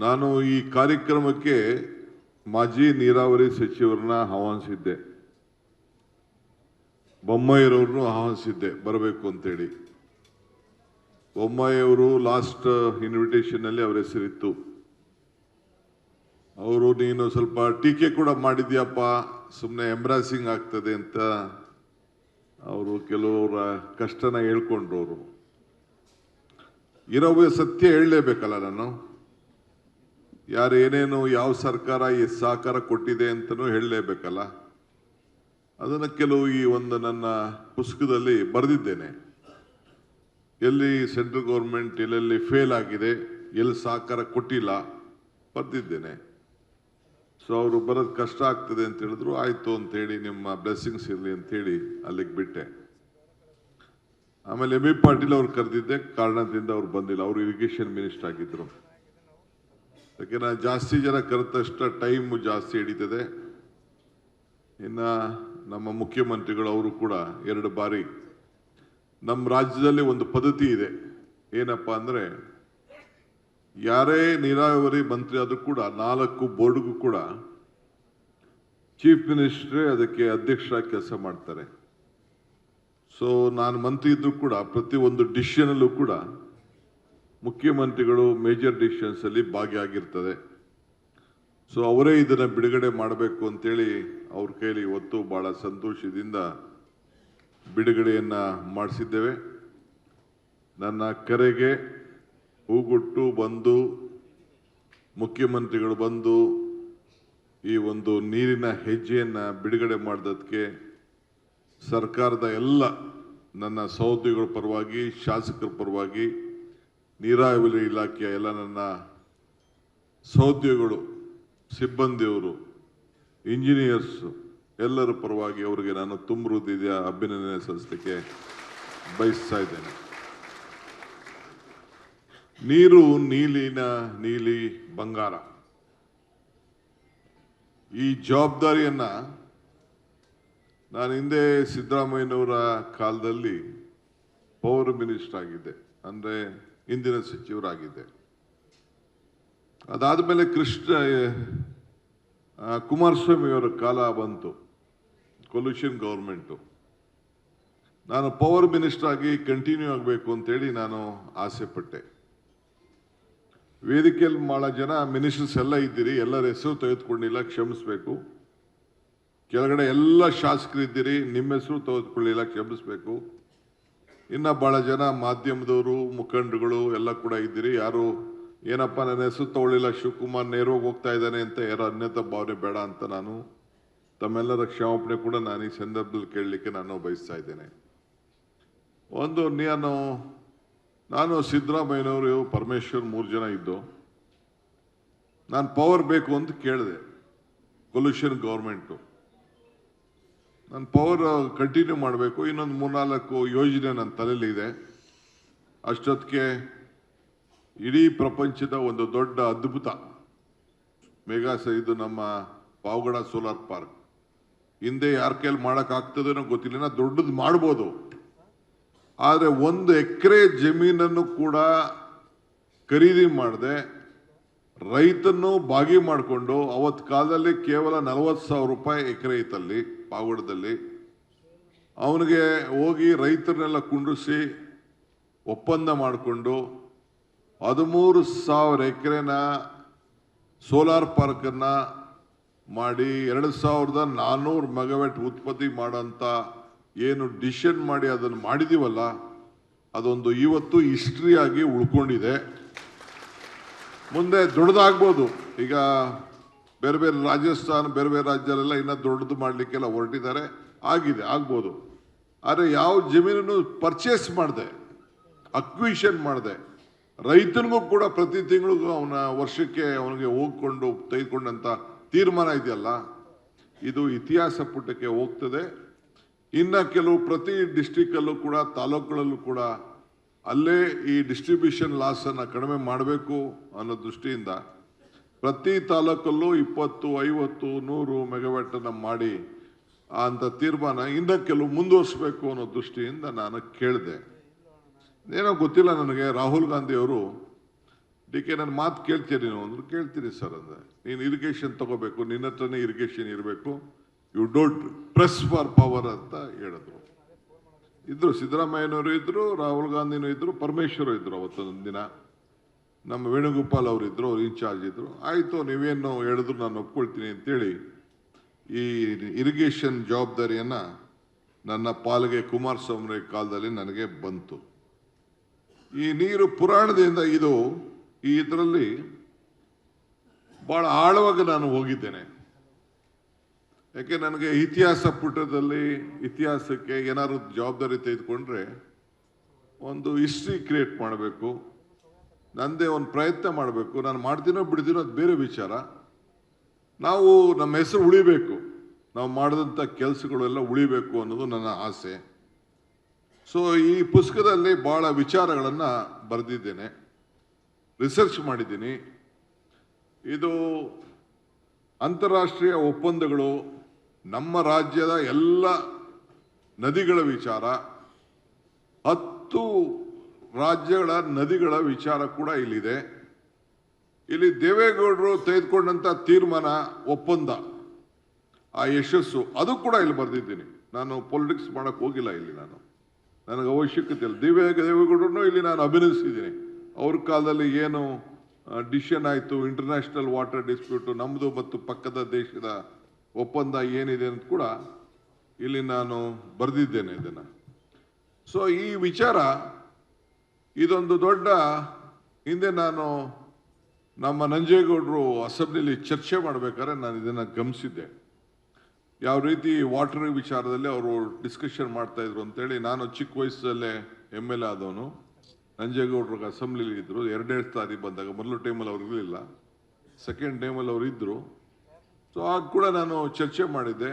ನಾನು ಈ ಕಾರ್ಯಕ್ರಮಕ್ಕೆ ಮಾಜಿ ನೀರಾವರಿ ಸಚಿವರನ್ನ ಆಹ್ವಾನಿಸಿದ್ದೆ, ಬೊಮ್ಮಾಯಿರವ್ರನ್ನು ಆಹ್ವಾನಿಸಿದ್ದೆ ಬರಬೇಕು ಅಂತೇಳಿ. ಬೊಮ್ಮಾಯಿಯವರು ಲಾಸ್ಟ್ ಇನ್ವಿಟೇಷನ್ ಅಲ್ಲಿ ಅವರ ಹೆಸರಿತ್ತು. ಅವರು ನೀನು ಸ್ವಲ್ಪ ಟೀಕೆ ಕೂಡ ಮಾಡಿದ್ಯಪ್ಪ, ಸುಮ್ಮನೆ ಎಂಬ್ರಾಸಿಂಗ್ ಆಗ್ತದೆ ಅಂತ ಅವರು ಕೆಲವರ ಕಷ್ಟನ ಹೇಳ್ಕೊಂಡ್ರು. ಅವರು ಇರೋ ಸತ್ಯ ಹೇಳಲೇಬೇಕಲ್ಲ, ನಾನು ಯಾರು ಏನೇನು ಯಾವ ಸರ್ಕಾರ ಎಷ್ಟು ಸಹಕಾರ ಕೊಟ್ಟಿದೆ ಅಂತಲೂ ಹೇಳಲೇಬೇಕಲ್ಲ. ಅದನ್ನು ಕೆಲವು ಈ ಒಂದು ನನ್ನ ಪುಸ್ತಕದಲ್ಲಿ ಬರೆದಿದ್ದೇನೆ. ಎಲ್ಲಿ ಸೆಂಟ್ರಲ್ ಗೌರ್ಮೆಂಟ್ ಎಲ್ಲೆಲ್ಲಿ ಫೇಲ್ ಆಗಿದೆ, ಎಲ್ಲಿ ಸಹಕಾರ ಕೊಟ್ಟಿಲ್ಲ ಬರೆದಿದ್ದೇನೆ. ಸೊ ಅವರು ಬರೋದು ಕಷ್ಟ ಆಗ್ತದೆ ಅಂತ ಹೇಳಿದ್ರು. ಆಯಿತು ಅಂತೇಳಿ ನಿಮ್ಮ ಬ್ಲೆಸ್ಸಿಂಗ್ಸ್ ಇರಲಿ ಅಂತೇಳಿ ಅಲ್ಲಿಗೆ ಬಿಟ್ಟೆ. ಆಮೇಲೆ ಎಂ ಬಿ ಪಾಟೀಲ್ ಅವ್ರು ಕರೆದಿದ್ದೆ, ಕಾರಣದಿಂದ ಅವ್ರು ಬಂದಿಲ್ಲ. ಅವರು ಇರಿಗೇಷನ್ ಮಿನಿಸ್ಟರ್ ಆಗಿದ್ರು. ಯಾಕೆ ನಾನು ಜಾಸ್ತಿ ಜನ ಕರೆದ ತಕ್ಷಣ ಟೈಮ್ ಜಾಸ್ತಿ ಹಿಡಿತದೆ. ಇನ್ನು ನಮ್ಮ ಮುಖ್ಯಮಂತ್ರಿಗಳು ಅವರು ಕೂಡ 2 ಬಾರಿ, ನಮ್ಮ ರಾಜ್ಯದಲ್ಲಿ ಒಂದು ಪದ್ಧತಿ ಇದೆ, ಏನಪ್ಪ ಅಂದರೆ ಯಾರೇ ನೀರಾವರಿ ಮಂತ್ರಿ ಆದರೂ ಕೂಡ 4 ಬೋರ್ಡ್ಗೂ ಕೂಡ ಚೀಫ್ ಮಿನಿಸ್ಟ್ರೇ ಅದಕ್ಕೆ ಅಧ್ಯಕ್ಷರಾಗಿ ಕೆಲಸ ಮಾಡ್ತಾರೆ. ಸೊ ನಾನು ಮಂತ್ರಿ ಇದ್ರೂ ಕೂಡ ಪ್ರತಿ ಒಂದು ಡಿಸಿಷನಲ್ಲೂ ಕೂಡ ಮುಖ್ಯಮಂತ್ರಿಗಳು ಮೇಜರ್ ಡಿಸಿಷನ್ಸ್ ಅಲ್ಲಿ ಭಾಗಿಯಾಗಿರ್ತದೆ. ಸೊ ಅವರೇ ಇದನ್ನು ಬಿಡುಗಡೆ ಮಾಡಬೇಕು ಅಂತೇಳಿ ಅವ್ರ ಕೈಲಿ ಇವತ್ತು ಬಹಳ ಸಂತೋಷದಿಂದ ಬಿಡುಗಡೆಯನ್ನ ಮಾಡಿಸಿದ್ದೇವೆ. ನನ್ನ ಕರೆಗೆ ಹೂಗುಟ್ಟು ಬಂದು ಮುಖ್ಯಮಂತ್ರಿಗಳು ಬಂದು ಈ ಒಂದು ನೀರಿನ ಹೆಜ್ಜೆಯನ್ನು ಬಿಡುಗಡೆ ಮಾಡೋದಕ್ಕೆ ಸರ್ಕಾರದ ಎಲ್ಲ ನನ್ನ ಸಹೋದ್ಯೋಗಿಗಳ ಪರವಾಗಿ, ಶಾಸಕರ ಪರವಾಗಿ, ನೀರಾವರಿ ಇಲಾಖೆಯ ಎಲ್ಲ ನನ್ನ ಸಹೋದ್ಯೋಗಿಗಳು, ಸಿಬ್ಬಂದಿಯವರು, ಇಂಜಿನಿಯರ್ಸ್ ಎಲ್ಲರ ಪರವಾಗಿ ಅವರಿಗೆ ನಾನು ತುಂಬ ಹೃದಯದ ಅಭಿನಂದನೆ ಸಲ್ಲಿಸಲಿಕ್ಕೆ ಬಯಸ್ತಾ ಇದ್ದೇನೆ. ನೀರು ನೀಲಿ ಬಂಗಾರ. ಈ ಜವಾಬ್ದಾರಿಯನ್ನ ನಾನು ಹಿಂದೆ ಸಿದ್ದರಾಮಯ್ಯನವರ ಕಾಲದಲ್ಲಿ ಪವರ್ ಮಿನಿಸ್ಟರ್ ಆಗಿದ್ದೆ, ಅಂದರೆ ಇಂದಿನ ಸಚಿವರಾಗಿದ್ದೆ. ಅದಾದಮೇಲೆ ಕುಮಾರಸ್ವಾಮಿ ಅವರ ಕಾಲ ಬಂತು, ಕೊಲ್ಯೂಷನ್ ಗೌರ್ಮೆಂಟು. ನಾನು ಪವರ್ ಮಿನಿಸ್ಟರ್ ಆಗಿ ಕಂಟಿನ್ಯೂ ಆಗಬೇಕು ಅಂತೇಳಿ ನಾನು ಆಸೆ ಪಟ್ಟೆ. ವೇದಿಕೆಯಲ್ಲಿ ಭಾಳ ಜನ ಮಿನಿಸ್ಟರ್ಸ್ ಎಲ್ಲ ಇದ್ದೀರಿ, ಎಲ್ಲರ ಹೆಸರು ತೆಗೆದುಕೊಂಡಿಲ್ಲ, ಕ್ಷಮಿಸಬೇಕು. ಕೆಳಗಡೆ ಎಲ್ಲ ಶಾಸಕರು ಇದ್ದೀರಿ, ನಿಮ್ಮ ಹೆಸರು ತೆಗೆದುಕೊಳ್ಳಿಲ್ಲ, ಕ್ಷಮಿಸಬೇಕು. ಇನ್ನು ಭಾಳ ಜನ ಮಾಧ್ಯಮದವರು, ಮುಖಂಡರುಗಳು ಎಲ್ಲ ಕೂಡ ಇದ್ದೀರಿ. ಯಾರು ಏನಪ್ಪ ನನ್ನ ಹೆಸರು ತಗೊಳ್ಳಿಲ್ಲ, ಶಿವಕುಮಾರ್ ನೇರವಾಗಿ ಹೋಗ್ತಾ ಇದ್ದಾನೆ ಅಂತ ಯಾರೋ ಅನ್ಯತಾ ಭಾವನೆ ಬೇಡ ಅಂತ ನಾನು ತಮ್ಮೆಲ್ಲರ ಕ್ಷಮಾಪಣೆ ಕೂಡ ನಾನು ಈ ಸಂದರ್ಭದಲ್ಲಿ ಕೇಳಲಿಕ್ಕೆ ನಾನು ಬಯಸ್ತಾ ಇದ್ದೇನೆ. ಒಂದು ನಾನು ಸಿದ್ದರಾಮಯ್ಯನವರು, ಪರಮೇಶ್ವರ್ 3 ಜನ ಇದ್ದು ನಾನು ಪವರ್ ಬೇಕು ಅಂತ ಕೇಳಿದೆ. ಕೊಲ್ಯೂಷನ್ ಗೌರ್ಮೆಂಟು ನಾನು ಪವರ್ ಕಂಟಿನ್ಯೂ ಮಾಡಬೇಕು, ಇನ್ನೊಂದು 3-4 ಯೋಜನೆ ನನ್ನ ತಲೆಯಲ್ಲಿದೆ. ಅಷ್ಟೊತ್ತಿಗೆ ಇಡೀ ಪ್ರಪಂಚದ ಒಂದು ದೊಡ್ಡ ಅದ್ಭುತ ಇದು ನಮ್ಮ ಪಾವಗಡ ಸೋಲಾರ್ ಪಾರ್ಕ್. ಹಿಂದೆ ಯಾರ ಕೈಯಲ್ಲಿ ಮಾಡೋಕ್ಕಾಗ್ತದೇನೋ ಗೊತ್ತಿಲ್ಲ, ದೊಡ್ಡದು ಮಾಡ್ಬೋದು. ಆದರೆ 1 ಎಕರೆ ಜಮೀನನ್ನು ಕೂಡ ಖರೀದಿ ಮಾಡದೆ ರೈತನ್ನು ಭಾಗಿ ಮಾಡಿಕೊಂಡು, ಅವತ್ತು ಕಾಲದಲ್ಲಿ ಕೇವಲ 40,000 ರೂಪಾಯಿ ಎಕರೆ ಇತ್ತಲ್ಲಿ ಪಾವಗಡದಲ್ಲಿ. ಅವನಿಗೆ ಹೋಗಿ ರೈತರನ್ನೆಲ್ಲ ಕುಂಡ್ರಿಸಿ ಒಪ್ಪಂದ ಮಾಡಿಕೊಂಡು 13,000 ಎಕರೆನ ಸೋಲಾರ್ ಪಾರ್ಕನ್ನು ಮಾಡಿ 2,400 ಮೆಗಾವ್ಯಾಟ್ ಉತ್ಪತ್ತಿ ಮಾಡೋಂಥ ಏನು ಡಿಸಿಷನ್ ಮಾಡಿ ಅದನ್ನು ಮಾಡಿದೀವಲ್ಲ, ಅದೊಂದು ಇವತ್ತು ಹಿಸ್ಟ್ರಿ ಆಗಿ ಉಳ್ಕೊಂಡಿದೆ. ಮುಂದೆ ದೊಡ್ಡದಾಗ್ಬೋದು. ಈಗ ಬೇರೆ ಬೇರೆ ರಾಜಸ್ಥಾನ, ಬೇರೆ ಬೇರೆ ರಾಜ್ಯದಲ್ಲೆಲ್ಲ ಇನ್ನೂ ದೊಡ್ಡದು ಮಾಡಲಿಕ್ಕೆಲ್ಲ ಹೊರಟಿದ್ದಾರೆ, ಆಗ್ಬೋದು. ಆದರೆ ಯಾವ ಜಮೀನನ್ನು ಪರ್ಚೇಸ್ ಮಾಡಿದೆ, ಅಕ್ವಿಷನ್ ಮಾಡಿದೆ, ರೈತನಿಗೂ ಕೂಡ ಪ್ರತಿ ತಿಂಗಳಿಗೂ ಅವನ ವರ್ಷಕ್ಕೆ ಅವನಿಗೆ ಹೋಗ್ಕೊಂಡು ತೆಗೆದುಕೊಂಡಂಥ ತೀರ್ಮಾನ ಇದೆಯಲ್ಲ, ಇದು ಇತಿಹಾಸ ಪುಟಕ್ಕೆ ಹೋಗ್ತದೆ. ಇನ್ನು ಕೆಲವು ಪ್ರತಿ ಡಿಸ್ಟಿಕಲ್ಲೂ ಕೂಡ, ತಾಲೂಕುಗಳಲ್ಲೂ ಕೂಡ ಅಲ್ಲೇ ಈ ಡಿಸ್ಟ್ರಿಬ್ಯೂಷನ್ ಲಾಸನ್ನು ಕಡಿಮೆ ಮಾಡಬೇಕು ಅನ್ನೋ ದೃಷ್ಟಿಯಿಂದ ಪ್ರತಿ ತಾಲೂಕಲ್ಲೂ 20, 50, 100 ಮೆಗಾವ್ಯಾಟನ್ನು ಮಾಡಿ ಅಂತ ತೀರ್ಮಾನ ಇನ್ನು ಕೆಲವು ಮುಂದುವರಿಸಬೇಕು ಅನ್ನೋ ದೃಷ್ಟಿಯಿಂದ ನಾನು ಕೇಳಿದೆ. ಏನೋ ಗೊತ್ತಿಲ್ಲ ನನಗೆ, ರಾಹುಲ್ ಗಾಂಧಿ ಅವರು ಡಿ.ಕೆ ನನ್ನ ಮಾತು ಕೇಳ್ತೀರಿ ನೀವು ಅಂದ್ರೆ ಕೇಳ್ತೀರಿ ಸರ್ ಅಂದ್ರೆ ನೀನು ಇರಿಗೇಷನ್ ತಗೋಬೇಕು, ನಿನ್ನ ಹತ್ರನೇ ಇರಿಗೇಷನ್ ಇರಬೇಕು, you don't press for power ಅಂತ ಹೇಳಿದ್ರು. ಇದ್ರು ಸಿದ್ದರಾಮಯ್ಯನವರು ಇದ್ರು, ರಾಹುಲ್ ಗಾಂಧಿನೂ ಇದ್ರು, ಪರಮೇಶ್ವರ್ ಇದ್ರು. ಅವತ್ತೊಂದು ದಿನ ನಮ್ಮ ವೇಣುಗೋಪಾಲ್ ಅವರು ಇದ್ರು, ಅವ್ರು ಇನ್ಚಾರ್ಜ್ ಇದ್ರು. ಆಯಿತು ನೀವೇನು ಹೇಳಿದ್ರು ನಾನು ಒಪ್ಕೊಳ್ತೀನಿ ಅಂತೇಳಿ ಈ ಇರಿಗೇಷನ್ ಜವಾಬ್ದಾರಿಯನ್ನು ನನ್ನ ಪಾಲಿಗೆ ಕುಮಾರಸ್ವಾಮಿ ಕಾಲದಲ್ಲಿ ನನಗೆ ಬಂತು. ಈ ನೀರು ಪುರಾಣದಿಂದ ಇದು ಇದರಲ್ಲಿ ಬಹಳ ಆಳವಾಗಿ ನಾನು ಹೋಗಿದ್ದೇನೆ. ಯಾಕೆ ನನಗೆ ಇತಿಹಾಸ ಪುಟದಲ್ಲಿ ಇತಿಹಾಸಕ್ಕೆ ಏನಾದ್ರು ಜವಾಬ್ದಾರಿ ತೆಗೆದುಕೊಂಡ್ರೆ ಒಂದು ಹಿಸ್ಟ್ರಿ ಕ್ರಿಯೇಟ್ ಮಾಡಬೇಕು, ನಂದೇ ಒಂದು ಪ್ರಯತ್ನ ಮಾಡಬೇಕು. ನಾನು ಮಾಡ್ತೀನೋ ಬಿಡ್ತೀನೋ ಅದು ಬೇರೆ ವಿಚಾರ. ನಾವು ನಮ್ಮ ಹೆಸರು ಉಳಿಬೇಕು, ನಾವು ಮಾಡಿದಂಥ ಕೆಲಸಗಳೆಲ್ಲ ಉಳಿಬೇಕು ಅನ್ನೋದು ನನ್ನ ಆಸೆ. ಸೊ ಈ ಪುಸ್ತಕದಲ್ಲಿ ಭಾಳ ವಿಚಾರಗಳನ್ನು ಬರೆದಿದ್ದೇನೆ, ರಿಸರ್ಚ್ ಮಾಡಿದ್ದೀನಿ. ಇದು ಅಂತಾರಾಷ್ಟ್ರೀಯ ಒಪ್ಪಂದಗಳು, ನಮ್ಮ ರಾಜ್ಯದ ಎಲ್ಲ ನದಿಗಳ ವಿಚಾರ, 10 ರಾಜ್ಯಗಳ ನದಿಗಳ ವಿಚಾರ ಕೂಡ ಇಲ್ಲಿದೆ. ಇಲ್ಲಿ ದೇವೇಗೌಡರು ತೆಗೆದುಕೊಂಡಂಥ ತೀರ್ಮಾನ, ಒಪ್ಪಂದ, ಆ ಯಶಸ್ಸು ಅದು ಕೂಡ ಇಲ್ಲಿ ಬರೆದಿದ್ದೀನಿ. ನಾನು ಪೊಲಿಟಿಕ್ಸ್ ಮಾಡೋಕ್ಕೆ ಹೋಗಿಲ್ಲ ಇಲ್ಲಿ, ನನಗೆ ಅವಶ್ಯಕತೆ ಇಲ್ಲ. ದೇವೇಗೌಡರನ್ನು ಇಲ್ಲಿ ನಾನು ಅಭಿನಂದಿಸಿದ್ದೀನಿ. ಅವ್ರ ಕಾಲದಲ್ಲಿ ಏನು ಡಿಸಿಷನ್ ಆಯಿತು, ಇಂಟರ್ನ್ಯಾಷನಲ್ ವಾಟರ್ ಡಿಸ್ಪ್ಯೂಟು, ನಮ್ಮದು ಮತ್ತು ಪಕ್ಕದ ದೇಶದ ಒಪ್ಪಂದ ಏನಿದೆ ಅಂತ ಕೂಡ ಇಲ್ಲಿ ನಾನು ಬರೆದಿದ್ದೇನೆ ಇದನ್ನು. ಸೊ ಈ ವಿಚಾರ ಇದೊಂದು ದೊಡ್ಡ, ಹಿಂದೆ ನಾನು ನಮ್ಮ ನಂಜೇಗೌಡರು ಅಸೆಂಬ್ಲಿಲಿ ಚರ್ಚೆ ಮಾಡಬೇಕಾದ್ರೆ ನಾನು ಇದನ್ನು ಗಮನಿಸಿದ್ದೆ. ಯಾವ ರೀತಿ ವಾಟರ್ ವಿಚಾರದಲ್ಲಿ ಅವರು ಡಿಸ್ಕಷನ್ ಮಾಡ್ತಾ ಇದ್ರು ಅಂತೇಳಿ. ನಾನು ಚಿಕ್ಕ ವಯಸ್ಸಲ್ಲೇ ML ಆದವನು, ನಂಜೇಗೌಡರಿಗೆ ಅಸೆಂಬ್ಲಿಲಿ ಇದ್ದರು. 2 ಸಾರಿ ಬಂದಾಗ, ಮೊದಲು ಟೈಮಲ್ಲಿ ಅವ್ರು ಇರಲಿಲ್ಲ, ಸೆಕೆಂಡ್ ಟೈಮಲ್ಲಿ ಅವರು ಇದ್ದರು. ಸೊ ಆಗ ಕೂಡ ನಾನು ಚರ್ಚೆ ಮಾಡಿದ್ದೆ.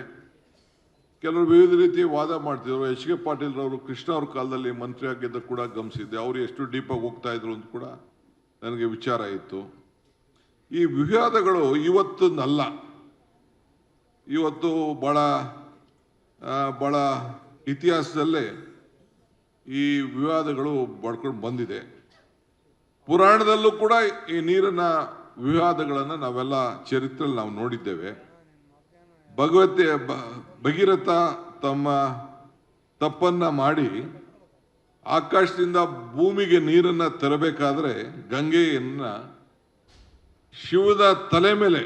ಕೆಲವರು ವಿವಿಧ ರೀತಿ ವಾದ ಮಾಡ್ತಿದ್ರು. H.K. ಪಾಟೀಲ್ರವರು ಕೃಷ್ಣ ಅವ್ರ ಕಾಲದಲ್ಲಿ ಮಂತ್ರಿ ಆಗಿದ್ದ ಕೂಡ ಗಮನಿಸಿದ್ದೆ. ಅವರು ಎಷ್ಟು ಡೀಪಾಗಿ ಹೋಗ್ತಾ ಇದ್ರು ಅಂತ ಕೂಡ ನನಗೆ ವಿಚಾರ ಇತ್ತು. ಈ ವಿವಾದಗಳು ಇವತ್ತನ್ನಲ್ಲ, ಇವತ್ತು ಭಾಳ ಇತಿಹಾಸದಲ್ಲೇ ಈ ವಿವಾದಗಳು ಬಡ್ಕೊಂಡು ಬಂದಿದೆ. ಪುರಾಣದಲ್ಲೂ ಕೂಡ ಈ ನೀರಿನ ವಿವಾದಗಳನ್ನು ನಾವೆಲ್ಲ ಚರಿತ್ರೆಯಲ್ಲಿ ನಾವು ನೋಡಿದ್ದೇವೆ. ಭಗೀರಥ ತಮ್ಮ ತಪ್ಪನ್ನ ಮಾಡಿ ಆಕಾಶದಿಂದ ಭೂಮಿಗೆ ನೀರನ್ನು ತರಬೇಕಾದ್ರೆ ಗಂಗೆಯನ್ನ ಶಿವದ ತಲೆ ಮೇಲೆ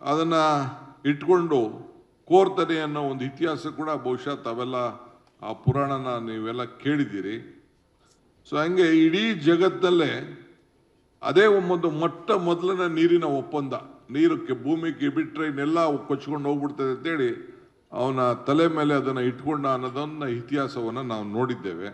ಅದನ್ನ ಇಟ್ಕೊಂಡು ಕೋರ್ತಾನೆ ಅನ್ನೋ ಒಂದು ಇತಿಹಾಸ ಕೂಡ ಬಹುಶಃ ತಾವೆಲ್ಲ ಆ ಪುರಾಣನ ನೀವೆಲ್ಲ ಕೇಳಿದ್ದೀರಿ. ಸೊ ಹಂಗೆ ಇಡೀ ಜಗತ್ತಲ್ಲೇ ಅದೇ ಒಂದು ಮೊದಲನೇ ನೀರಿನ ಒಪ್ಪಂದ, ನೀರಕ್ಕೆ ಭೂಮಿಗೆ ಬಿಟ್ಟರೆ ಇನ್ನೆಲ್ಲ ಕೊಚ್ಕೊಂಡು ಹೋಗ್ಬಿಡ್ತದೆ ಅಂತೇಳಿ ಅವನ ತಲೆ ಮೇಲೆ ಅದನ್ನು ಇಟ್ಕೊಂಡ ಅನ್ನೋದನ್ನ ಇತಿಹಾಸವನ್ನು ನಾವು ನೋಡಿದ್ದೇವೆ.